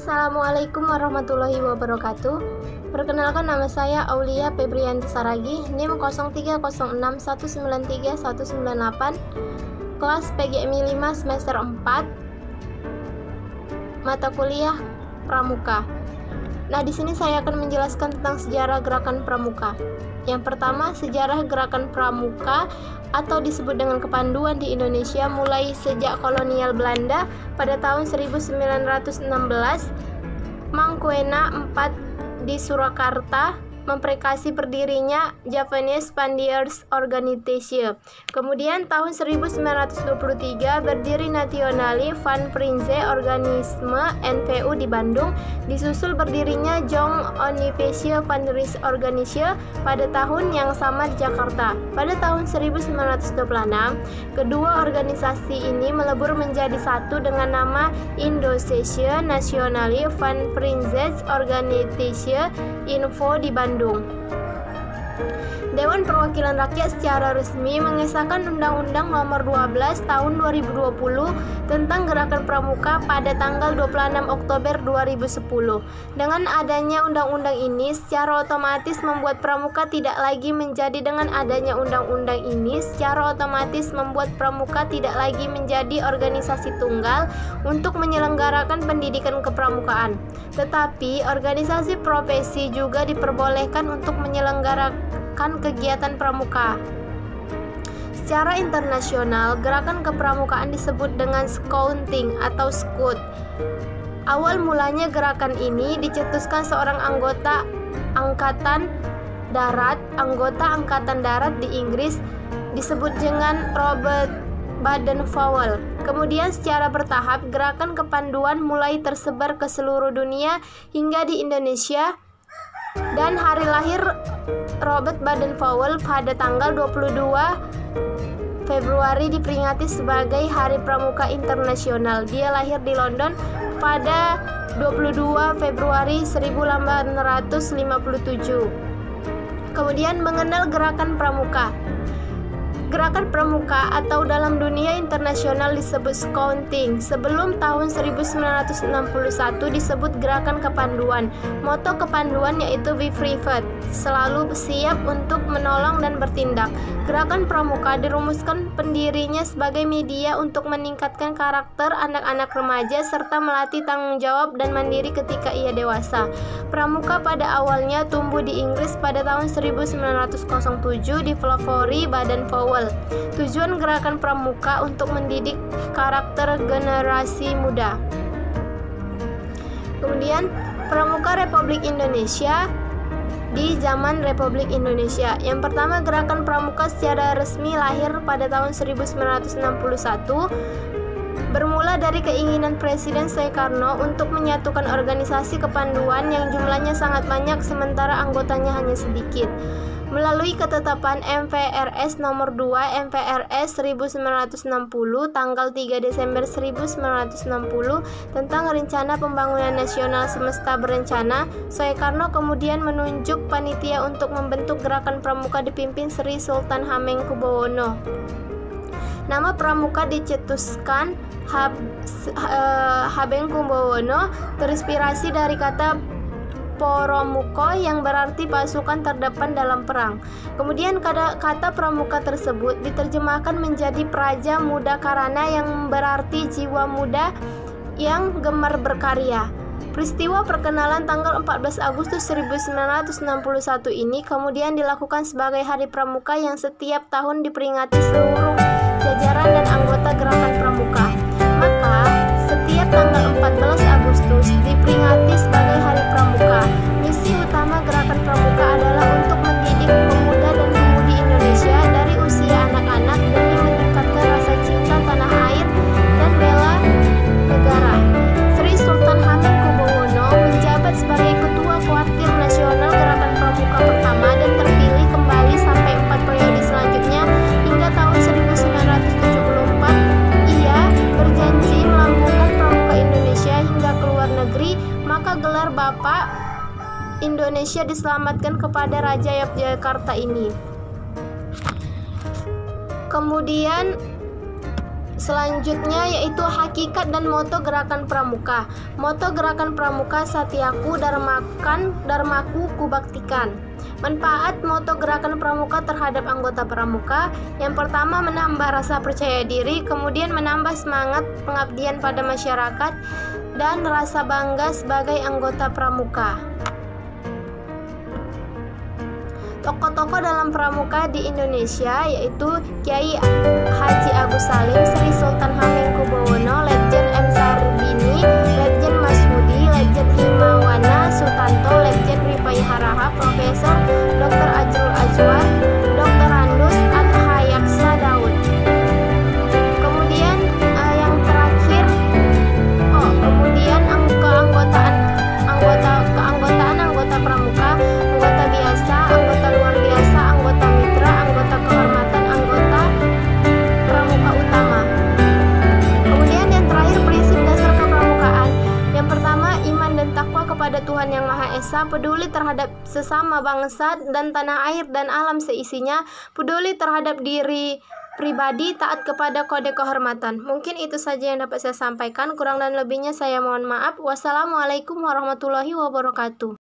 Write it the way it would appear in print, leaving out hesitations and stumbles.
Assalamualaikum warahmatullahi wabarakatuh. Perkenalkan, nama saya Aulia Febrianti Saragi, NIM 0306193198, kelas PGMI 5 semester 4, mata kuliah Pramuka. Nah, di sini saya akan menjelaskan tentang sejarah gerakan Pramuka. Yang pertama, sejarah gerakan Pramuka atau disebut dengan kepanduan di Indonesia mulai sejak kolonial Belanda pada tahun 1916. Mangkuena IV di Surakarta memperingati berdirinya Javanese Pandiers Organisation. Kemudian tahun 1923 berdiri Nationale van Prince Organisme NVU di Bandung, disusul berdirinya Jong Universele Pandiers Organisation pada tahun yang sama di Jakarta. Pada tahun 1926, kedua organisasi ini melebur menjadi satu dengan nama Indonesian Nationale van Princes Organisation Info di Bandung. Dewan Perwakilan Rakyat secara resmi mengesahkan Undang-Undang Nomor 12 Tahun 2020 tentang Gerakan Pramuka pada tanggal 26 Oktober 2010. Dengan adanya undang-undang ini, secara otomatis membuat Pramuka tidak lagi menjadi organisasi tunggal untuk menyelenggarakan pendidikan kepramukaan. Tetapi organisasi profesi juga diperbolehkan untuk menyelenggarakan kegiatan pramuka. Secara internasional, gerakan kepramukaan disebut dengan Scouting atau Scout. Awal mulanya gerakan ini dicetuskan seorang anggota Angkatan Darat di Inggris disebut dengan Robert Baden-Powell. Kemudian secara bertahap gerakan kepanduan mulai tersebar ke seluruh dunia hingga di Indonesia. Dan hari lahir Robert Baden-Powell pada tanggal 22 Februari diperingati sebagai Hari Pramuka Internasional. Dia lahir di London pada 22 Februari 1857. Kemudian mengenal gerakan pramuka. Gerakan pramuka atau dalam dunia internasional disebut Scouting. Sebelum tahun 1961 disebut gerakan kepanduan. Moto kepanduan yaitu Be Prepared, selalu siap untuk menolong dan bertindak. Gerakan pramuka dirumuskan pendirinya sebagai media untuk meningkatkan karakter anak-anak remaja serta melatih tanggung jawab dan mandiri ketika ia dewasa. Pramuka pada awalnya tumbuh di Inggris pada tahun 1907 dipelopori Baden-Powell. Tujuan gerakan pramuka untuk mendidik karakter generasi muda. Kemudian Pramuka Republik Indonesia di zaman Republik Indonesia. Yang pertama, gerakan pramuka secara resmi lahir pada tahun 1961. Bermula dari keinginan Presiden Soekarno untuk menyatukan organisasi kepanduan yang jumlahnya sangat banyak sementara anggotanya hanya sedikit. Melalui ketetapan MPRS nomor 2 MPRS 1960 tanggal 3 Desember 1960 tentang Rencana Pembangunan Nasional Semesta Berencana, Soekarno kemudian menunjuk panitia untuk membentuk gerakan pramuka dipimpin Sri Sultan Hamengkubuwono. Nama pramuka dicetuskan Hamengkubuwono terinspirasi dari kata Poromuko yang berarti pasukan terdepan dalam perang. Kemudian kata pramuka tersebut diterjemahkan menjadi Praja Muda Karana yang berarti jiwa muda yang gemar berkarya. Peristiwa perkenalan tanggal 14 Agustus 1961 ini kemudian dilakukan sebagai Hari Pramuka yang setiap tahun diperingati seluruh jajaran dan anggota gerakan pramuka. Maka setiap tanggal 14 Agustus diperingati sebagai Hari Pramuka. Misi utama gerakan pramuka adalah untuk mendidik pemuda dan pemudi Indonesia dari usia anak-anak demi meningkatkan rasa cinta tanah air dan bela negara. Sri Sultan Hamengkubuwono menjabat sebagai Ketua Kuartir Nasional Gerakan Pramuka pertama dan terpilih kembali sampai 4 periode selanjutnya hingga tahun 1974. Ia berjanji melambungkan pramuka Indonesia hingga ke luar negeri, maka gelar Bapak Indonesia diselamatkan kepada Raja Yogyakarta ini. Kemudian Selanjutnya yaitu hakikat dan moto Gerakan Pramuka. Moto Gerakan Pramuka Satyaku Dharmaku Kubaktikan. Manfaat moto Gerakan Pramuka terhadap anggota pramuka: yang pertama, menambah rasa percaya diri, kemudian menambah semangat pengabdian pada masyarakat dan rasa bangga sebagai anggota pramuka. Tokoh-tokoh dalam pramuka di Indonesia yaitu Kiai Haji Agus Salim, Sri Sultan Hamengkubuwono, Letjen M. Sarbini, Letjen Masmudi, Letjen Himawana Sutanto, Letjen Ripai Harahap, Profesor Dr. Ajrul Ajwar, Dr. Andus Adhayaksa Daud. Kemudian yang terakhir, kemudian keanggotaan anggota pramuka, anggota biasa, anggota luar biasa, anggota mitra, anggota kehormatan, anggota pramuka utama. Kemudian yang terakhir, prinsip dasar kepramukaan. Yang pertama, iman dan takwa kepada Tuhan Yang Maha Esa, peduli terhadap sesama bangsa dan tanah air dan alam seisinya, peduli terhadap diri pribadi, taat kepada kode kehormatan. Mungkin itu saja yang dapat saya sampaikan, kurang dan lebihnya saya mohon maaf. Wassalamualaikum warahmatullahi wabarakatuh.